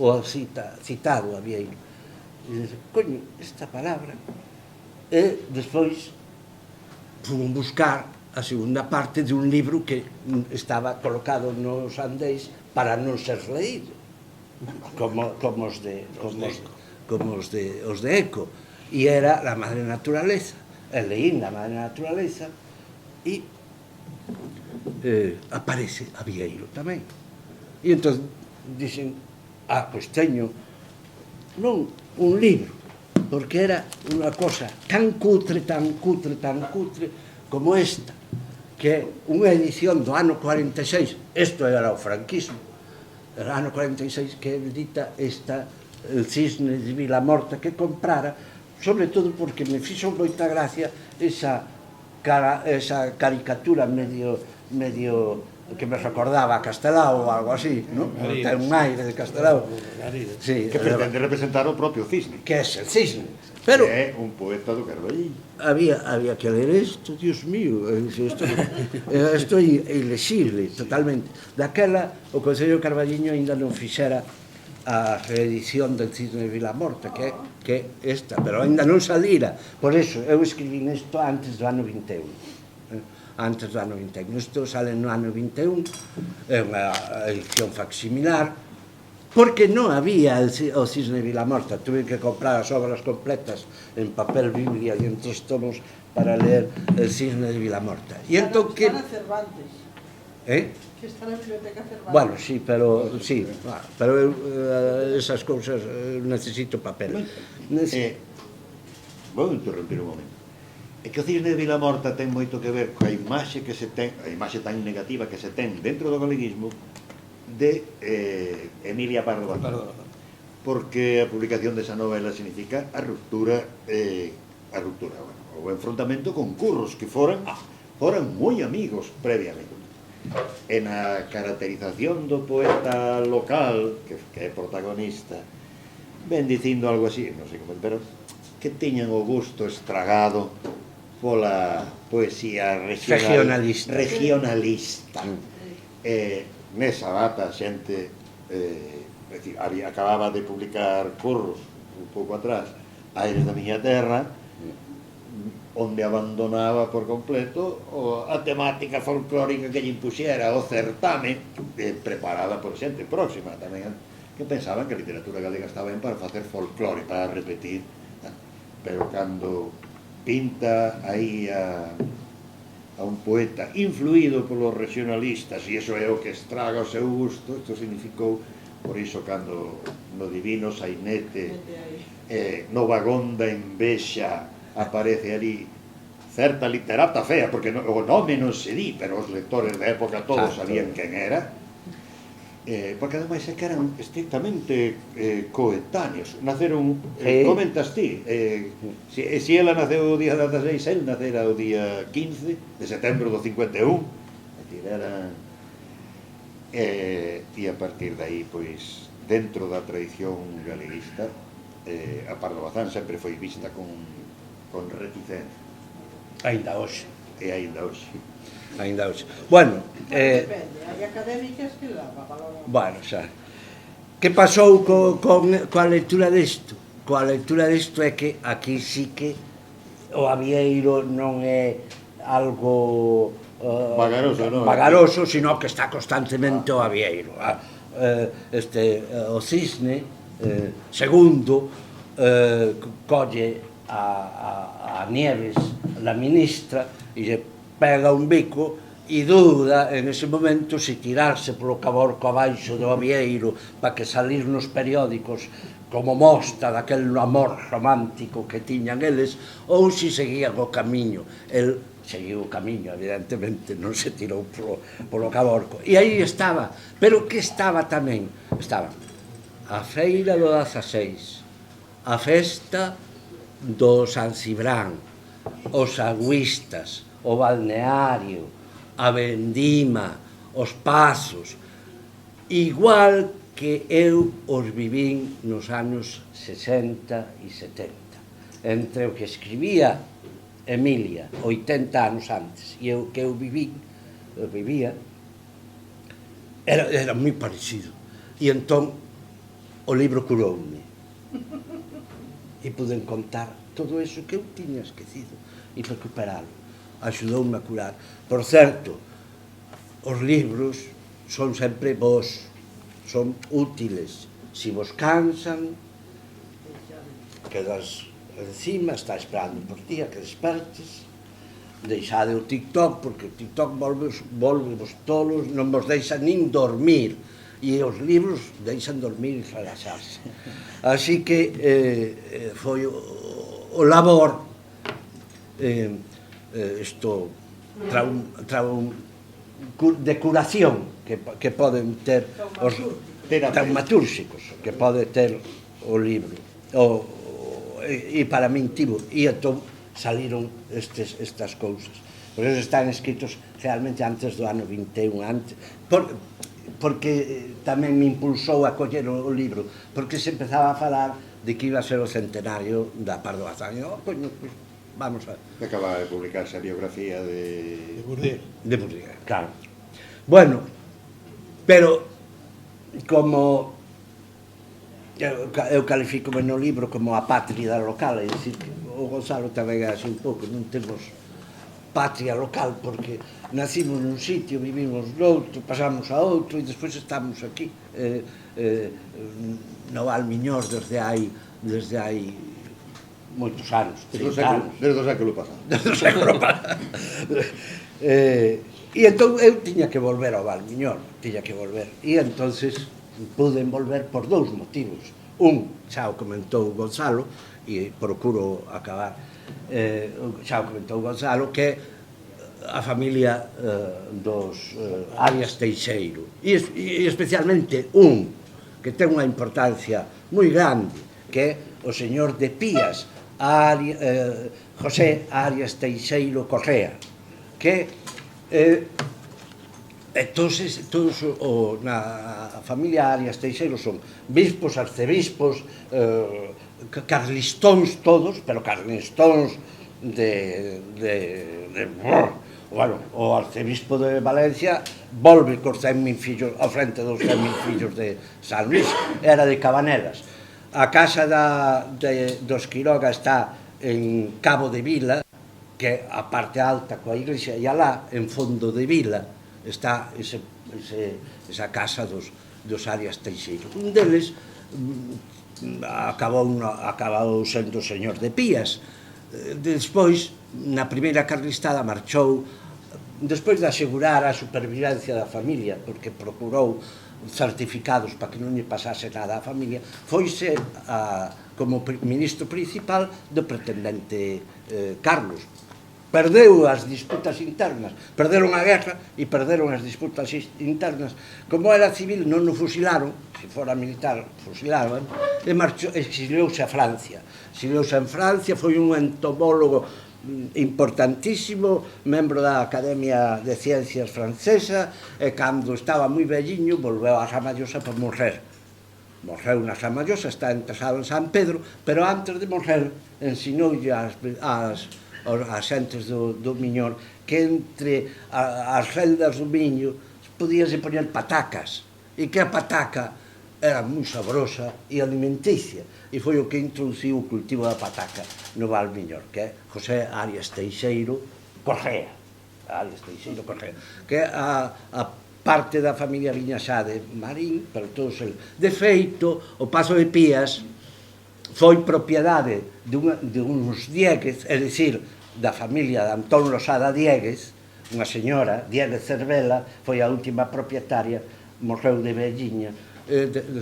o citado a Vieiro. E dice, coño, esta palabra. E despois fui buscar a segunda parte de un libro que estaba colocado nos andeis para non ser leído, como os de Eco, e era La Madre Naturaleza. E leí La Madre Naturaleza e aparece a Vieiro tamén. E entón dixen, pois teño non un libro, porque era unha cosa tan cutre como esta, que é unha edición do ano 46, isto era o franquismo, el ano 46, que edita esta El Cisne de Vilamorta, que comprara, sobre todo porque me fixo moita gracia esa caricatura medio que me recordaba a Castelao ou algo así, non? Ten un aire de Castelao. Sí, que pretende representar o propio cisne. Que é el cisne. Pero que é un poeta do Carballiño. Había que ler isto, Dios mío, isto é ilexible, totalmente. Daquela, o Concello de Carballiño ainda non fixera a reedición del Cisne de Vilamorta, que é esta, pero ainda non salira. Por iso, eu escribí isto antes do ano 21. Antes do ano 21. Isto sale no ano 21, é unha edición facsimilar, porque non había o Cisne de Vilamorta. Tuve que comprar as obras completas en papel biblia e en 3 tomos para ler el Cisne de Vilamorta. E entón que... Está na Cervantes. Que está na Biblioteca Cervantes. Bueno, sí, pero eu esas cousas necesito papel. Vou interrompir un momento. É que o Cisne de Vilamorta ten moito que ver coa imaxe que se ten, a imaxe tan negativa que se ten dentro do galeguismo de Emilia Pardo Bazán. Porque a publicación desa novela significa a ruptura, o enfrontamento con Curros, que foran moi amigos previamente. E na caracterización do poeta local, que é protagonista, ven dicindo algo así, non sei como, pero que tiñan o gusto estragado pola poesía regionalista. Nesa data a xente acababa de publicar Curros un pouco atrás Aires da miña terra, onde abandonaba por completo a temática folclórica que lle impuxera o certame, preparada por xente próxima tamén, que pensaban que a literatura galega estaba ben para facer folclore, para repetir, pero cando pinta aí a un poeta influído polos regionalistas, e iso é o que estraga o seu gusto, isto significou, por iso cando no Divino Sainete, no vagón da envexa, aparece ali certa literata fea, porque o nome non se di, pero os lectores da época todos sabían quen era, porque ademais é que eran estrictamente coetáneos, naceron, comentas ti, se ela naceu o día 16, el nacera o día 15 de setembro do 51, e a partir de aí, pois, dentro da tradición galeguista, a Pardo Bazán sempre foi vista con reticencia. Ainda hoxe. E ainda hoxe. Bueno, depende, hai académicas que la valoran. Bueno, xa. Que pasou coa lectura disto? Coa lectura disto é que aquí sí que o Avieiro non é algo vagaroso, sino que está constantemente o Avieiro. O Cisne, segundo, colle a Nieves, la ministra, e lle pega un bico e dúda en ese momento se tirarse polo caborco abaixo do Avieiro para que salir nos periódicos como mostra daquel amor romántico que tiñan eles, ou se seguían o camiño. El seguiu o camiño, evidentemente, non se tirou polo caborco. E aí estaba, pero que estaba tamén? Estaba a feira do 16, a festa do San Cibrán, os agüistas, o balneario, a vendima, os pazos, igual que eu os vivín nos anos 60 e 70. Entre o que escribía Emilia 80 anos antes e o que eu vivía, era moi parecido. E entón o libro curoume e pude contar todo iso que eu tiña esquecido e recuperalo. Axudoume a curar. Por certo, os libros son sempre vos, son útiles. Si vos cansan, quedas encima, está esperando por ti a que despertes. Deixade o TikTok, porque o TikTok volve-vos tolos, non vos deixa nin dormir. E os libros deixan dormir e relaxarse. Así que foi o labor de curación que poden ter os traumatúrxicos que pode ter o libro e para min tivo e entón saliron estas cousas. Por eso están escritos realmente antes do ano 21, porque tamén me impulsou a coller o libro, porque se empezaba a falar de que iba a ser o centenario da Pardo Bazán. Vamos a... Acaba de publicarse a biografía de Bourdieu. De Bourdieu, claro. Bueno, pero como eu califico no libro como a patria local, é dicir, que o Gonzalo tamén é así un pouco, non temos patria local, porque nacimos nun sitio, vivimos noutro, pasamos a outro e despois estamos aquí no Valmiñor desde hai moitos anos, 30 anos. Desde o século pasado. Desde o século pasado. E entón eu tiña que volver ao Valmiñor, tiña que volver. E entonces pude volver por dous motivos. Xa o comentou Gonzalo, e procuro acabar, xa o comentou Gonzalo, que a familia dos Arias Teixeiro, e especialmente que ten unha importancia moi grande, que é o señor de Pías, José Arias Teixeiro Correa, que todos na familia Arias Teixeiro son bispos, arcebispos, carlistóns todos, pero carlistóns bueno, o arcebispo de Valencia volve cos 100.000 fillos ao frente dos 100.000 fillos de San Luis, era de Cabanelas. A casa dos Quiroga está en Cabo de Vila, que é a parte alta coa iglesia, e alá, en fondo de vila, está esa casa dos Arias Teixeiro. Un deles acabou sendo o señor de Pías. Despois, na primeira carlistada, marchou, despois de asegurar a supervivencia da familia, porque procurou certificados para que non lle pasase nada á familia, foise como ministro principal do pretendente Carlos. Perdeu as disputas internas, perderon a guerra e perderon as disputas internas. Como era civil non o fusilaron, se fora militar fusilaban, e exiliouse a Francia. Exiliouse en Francia, foi un entomólogo importantísimo, membro da Academia de Ciencias francesa, e cando estaba moi velliño volveu a Ramallosa para morrer. Morreu na Ramallosa, está enterrado en San Pedro, pero antes de morrer ensinoulle as xentes do Miñor que entre as reldas do Miño podíase poñer patacas, e que a pataca era moi sabrosa e alimenticia, e foi o que introduciu o cultivo da pataca no Valmiñor, que é José Arias Teixeiro Correa, que é a parte da familia viña xa de Marín, pero todos eles. De feito, o Pazo de Pías foi propiedade de uns Dieguez, é dicir, da familia de Antón Losada Dieguez, unha señora, Dieguez Cervela, foi a última propietaria, morreu de velliña,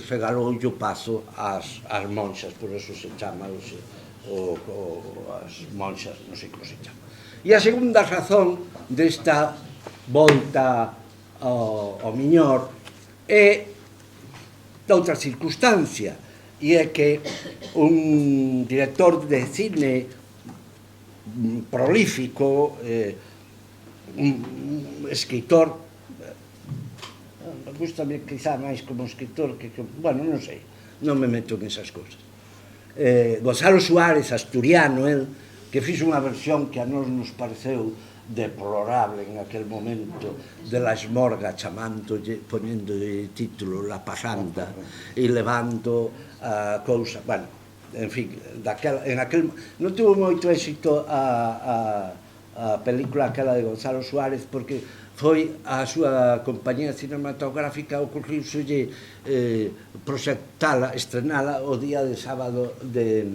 regalou o Pazo ás monxas, por eso se chama as monxas, non sei como se chama. E a segunda razón desta volta ao Miñor é outra circunstancia, e é que un director de cine prolífico, un escritor, gustame quizá máis como escritor que, bueno, non sei, non me meto en esas cousas. Gonzalo Suárez, asturiano, que fixo unha versión que a nós nos pareceu deplorable en aquel momento de la Esmorga, chamándolle, poñéndolle título La Pajanda e levando a cousa, bueno, en fin, en aquel non tuvo moito éxito a película aquela de Gonzalo Suárez porque foi a súa compañía cinematográfica ocorriuselle proxectala, estrenala o día de sábado de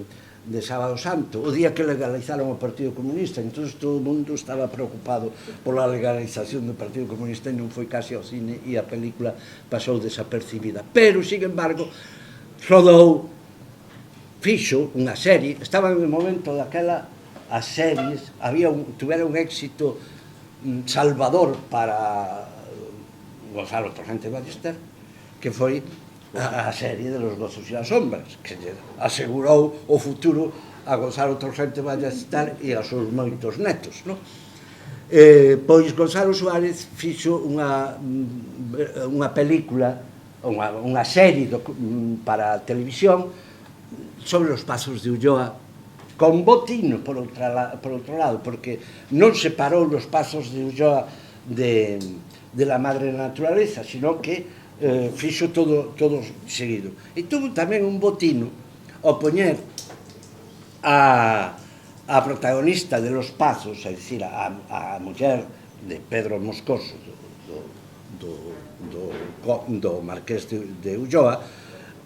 Sábado Santo, o día que legalizaron o Partido Comunista. Entón todo o mundo estaba preocupado pola legalización do Partido Comunista e non foi case ao cine e a película pasou desapercibida. Pero, sin embargo, rodou, fixo unha serie, estaba en o momento daquela as series, tuvera un éxito salvador para Gonzalo Torrente Ballester, que foi a serie de Los gozos e as sombras, que asegurou o futuro a Gonzalo Torrente Ballester e aos seus moitos netos, non? Pois Gonzalo Suárez fixo unha película, unha serie para a televisión sobre os pasos de Ulloa, con botino por outro lado, porque non separou os pasos de Ulloa de la madre naturaleza, sino que fixo todo seguido. E tuvo tamén un botino ao poñer a protagonista de Los Pazos, é dicir, a muller de Pedro Moscoso, do Marqués de Ulloa,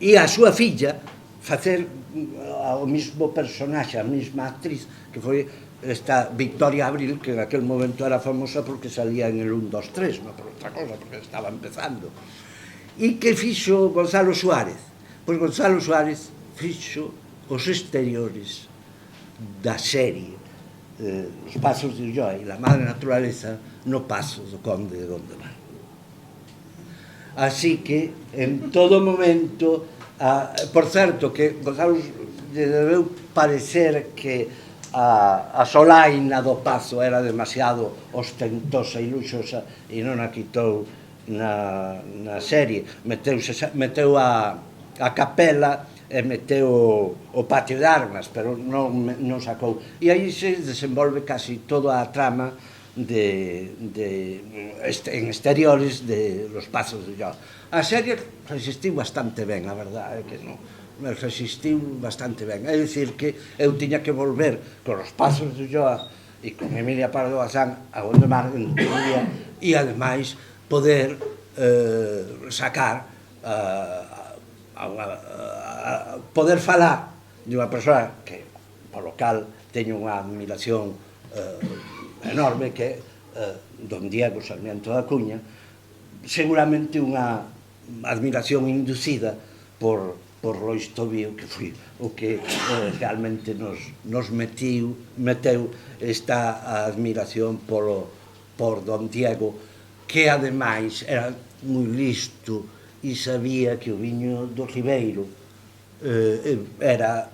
e a súa filla facer o mismo personaxe, a mesma actriz, que foi esta Victoria Abril, que en aquel momento era famosa porque salía en el 1, 2, 3, non por outra cosa, porque estaba empezando. E que fixo Gonzalo Suárez? Pois Gonzalo Suárez fixo os exteriores da serie Os pasos de Ulloa e la madre naturaleza no paso do Conde de Gondomar. Así que, en todo momento, por certo, que Gonzalo lle debeu parecer que a solaina do pazo era demasiado ostentosa e luxosa e non a quitou na serie. Meteu a capela e meteu o patio de armas, pero non sacou. E aí se desenvolve casi toda a trama en exteriores de Los Pazos de Ulloa. A serie resistiu bastante ben, a verdade é que non. Resistiu bastante ben. É dicir que eu tiña que volver con Los Pazos de Ulloa e con Emilia Pardo Bazán a Gondomar en teoría e ademais poder sacar poder falar de unha persoa que polo cal teño unha admiración enorme, que é don Diego Sarmiento da Cuña, seguramente unha admiración inducida por Lois Tobío, que foi o que realmente nos meteu esta admiración por don Diego, que ademais era moi listo e sabía que o viño do Ribeiro era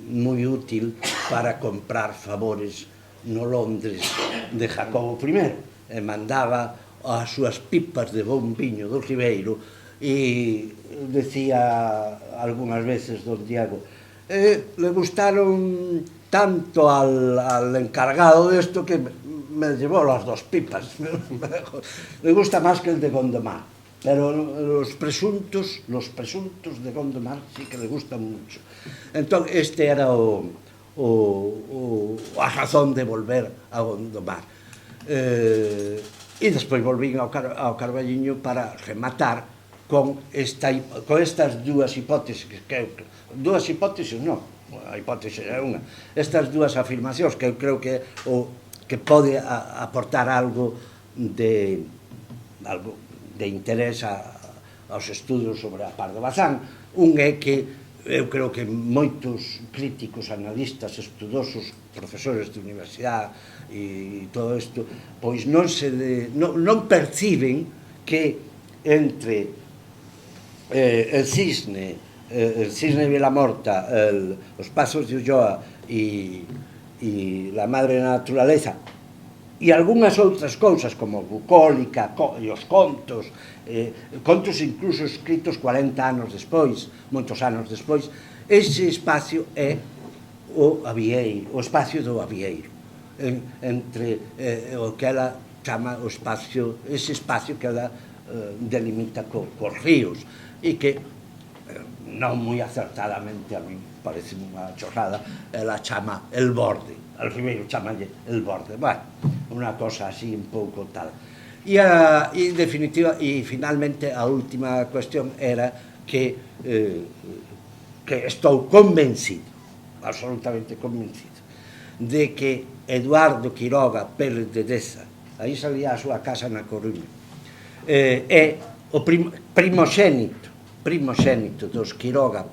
moi útil para comprar favores no Londres de Jacobo I, e mandaba as súas pipas de bon viño do Ribeiro e decía algunhas veces don Diego, le gustaron tanto al encargado de esto que me llevó las 2 pipas, le gusta más que el de Gondomar. Pero los presuntos de Gondomar sí que le gustan mucho. Entón, este era a razón de volver a Gondomar. E despois volvín ao Carballiño para rematar con estas dúas hipótesis, dúas hipótesis non, a hipótese é unha, estas dúas afirmacións que eu creo que pode aportar algo de interés aos estudos sobre a Pardo Bazán. Un é que eu creo que moitos críticos, analistas, estudosos, profesores de universidade e todo isto, pois non perciben que entre el Cisne Vilamorta, Los Pasos de Ulloa e e la madre naturaleza, e algunhas outras cousas como bucólica e os contos, contos incluso escritos 40 anos despois, moitos anos despois, ese espacio é o Avieiro, o espacio do Avieiro, entre o que ela chama o espacio, ese espacio que ela delimita cos ríos, e que non moi acertadamente, a mí parece unha chorrada, ela chama el borde, al ribeiro chamalle el borde, bueno, unha cosa así un pouco tal. E en definitiva, e finalmente a última cuestión era que estou convencido, absolutamente convencido, de que Eduardo Quiroga Pérez de Deza, aí salía a súa casa na Coruña, é o primogénito dos Quiroga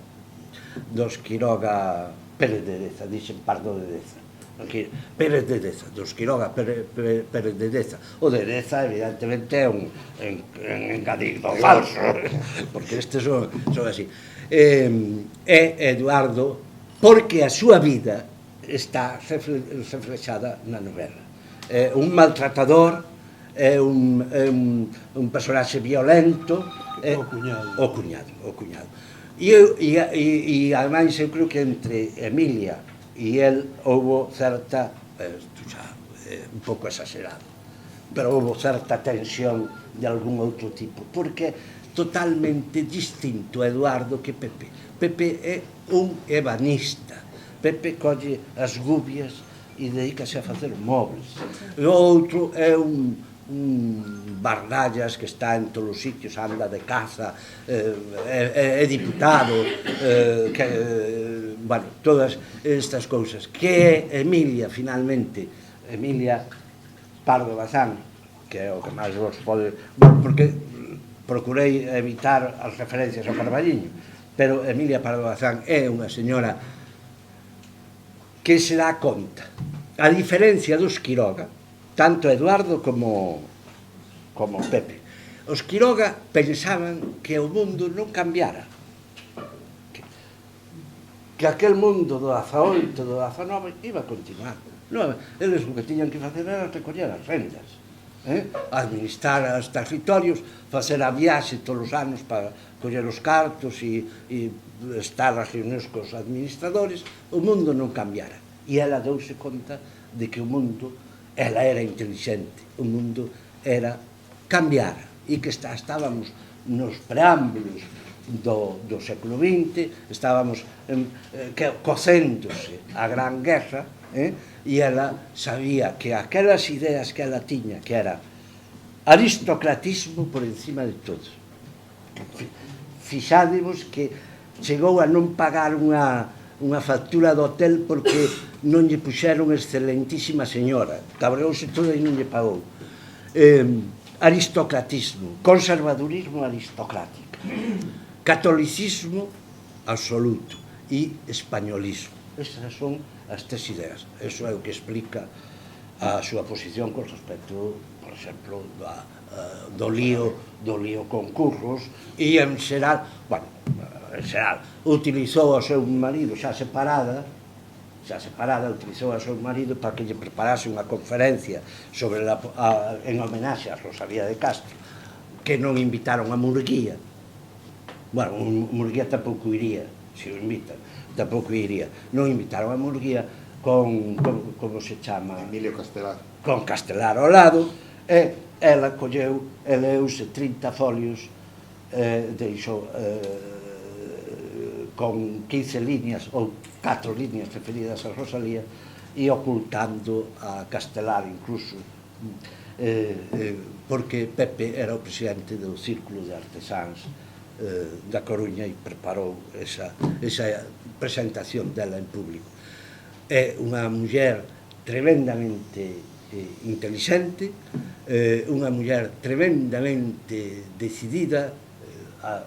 Pérez de Deza, dixen Pardo de Deza, Pérez de Deza, dos Quiroga Pérez de Deza. O de Deza, evidentemente, é un engadido falso, porque estes son así. É Eduardo, porque a súa vida está reflexada na novela. É un maltratador, é un personaxe violento, o cuñado. E ademais, eu creo que entre Emilia e el houve certa, un pouco exagerado, pero houve certa tensión de algún outro tipo, porque é totalmente distinto Eduardo que Pepe. Pepe é un ebanista. Pepe colle as gubias e dedícase a facer móveis. E o outro é un bardallas que está en todos os sitios, anda de caza, é diputado, bueno, todas estas cousas. Que é Emilia, finalmente, Emilia Pardo Bazán, que é o que máis vos pode... Porque procurei evitar as referencias ao Carballiño, pero Emilia Pardo Bazán é unha señora que se dá conta, a diferencia dos Quiroga, tanto Eduardo como Pepe. Os Quiroga pensaban que o mundo non cambiara, que aquel mundo do 18, do 19 iba a continuar. Eles o que tiñan que facer era recoller as rendas, administrar os territorios, facer a viaxe todos os anos para coller os cartos e estar as reunións cos administradores. O mundo non cambiara. E ela douse conta de que o mundo, ela era inteligente, o mundo era cambiar, e que estábamos nos preámbulos do século XX, estábamos cocéndose a Gran Guerra, e ela sabía que aquelas ideas que ela tiña, que era aristocratismo por encima de todo. Fixádevos que chegou a non pagar unha factura do hotel porque non lle puxeron excelentísima señora, cabreouse todo e non lle pagou. Aristocratismo, conservadurismo aristocrático, catolicismo absoluto e españolismo. Esas son as tres ideas. Eso é o que explica a súa posición con respecto, por exemplo, do lío con Curros, e en xeral, bueno, utilizou ao seu marido xa separada, utilizou ao seu marido para que lle preparase unha conferencia sobre en homenaxe a Rosalía de Castro, que non invitaron a Murguía. Bueno, Murguía tampouco iría, se o invitan, tampouco iría. Non invitaron a Murguía con, como se chama? Emilio Castelar. Con Castelar ao lado, e ela colleu e leuse 30 folios, deixou con 15 líneas ou 4 líneas referidas a Rosalía, e ocultando a Castelar incluso, porque Pepe era o presidente do Círculo de Artesáns da Coruña e preparou esa presentación dela en público. É unha muller tremendamente inteligente, unha muller tremendamente decidida.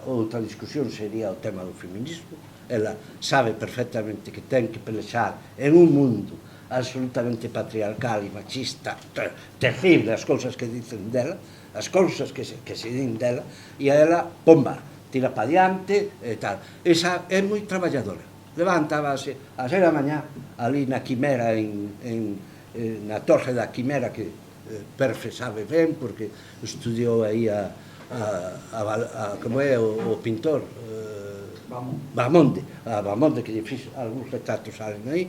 Outra discusión sería o tema do feminismo. Ela sabe perfectamente que ten que pelexar en un mundo absolutamente patriarcal e machista, terrible as cousas que dicen dela, as cousas que se din dela, e a ela, pomba, tira pa diante e tal. Esa é moi traballadora, levantábase a 6 da mañá ali na Quimera, na Torre da Quimera, que Perfe sabe ben, porque estudiou aí como é o pintor Bamonde, que lle fixo algúns retratos salen aí.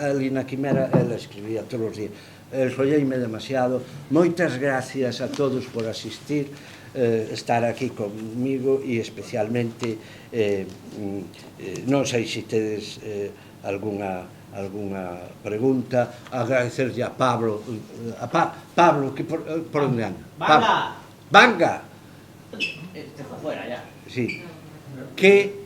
Ali na Quimera ela escribía todos os días. Enrolleime demasiado. Moitas gracias a todos por asistir, estar aquí comigo, e especialmente non sei se tedes algunha pregunta. Agradecerlle a Pablo, Pablo, que por onde anda? Vanga! Este fue fuera ya. Sí. Que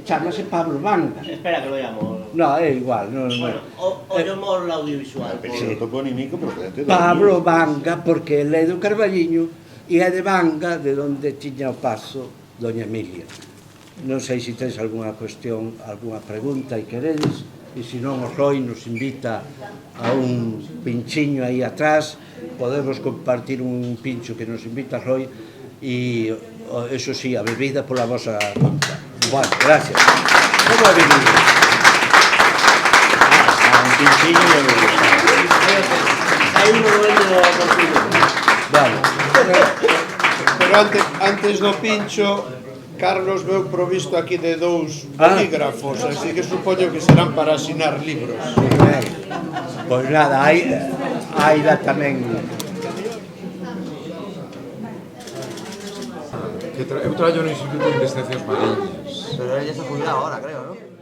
chamase Pablo Vanga. Espera que lo llamo. No, é igual. Bueno, o llamo la audiovisual. Pero sí. Toponímico procedente do Pablo Vanga, porque ele é do Carballiño e é de Vanga, de onde tiña o paso doña Emilia. Non sei se tens algunha cuestión, algunha pregunta e queredes, e se non o Roi nos invita a un pinchiño aí atrás, podemos compartir un pincho que nos invita Roi, e eso sí, a bebida pola vosa conta. Bueno, gracias. Como a bebida? Un pinchiño de bebida. Hai un momento contigo. Vale. Pero antes do pincho, Carlos veu provisto aquí de 2 bolígrafos, así que supoño que serán para asinar libros. Pois nada, Aida tamén. Eu traballo no Instituto de Investigacións Mariñas. Pero ella se ha jubilado ahora, creo, ¿no?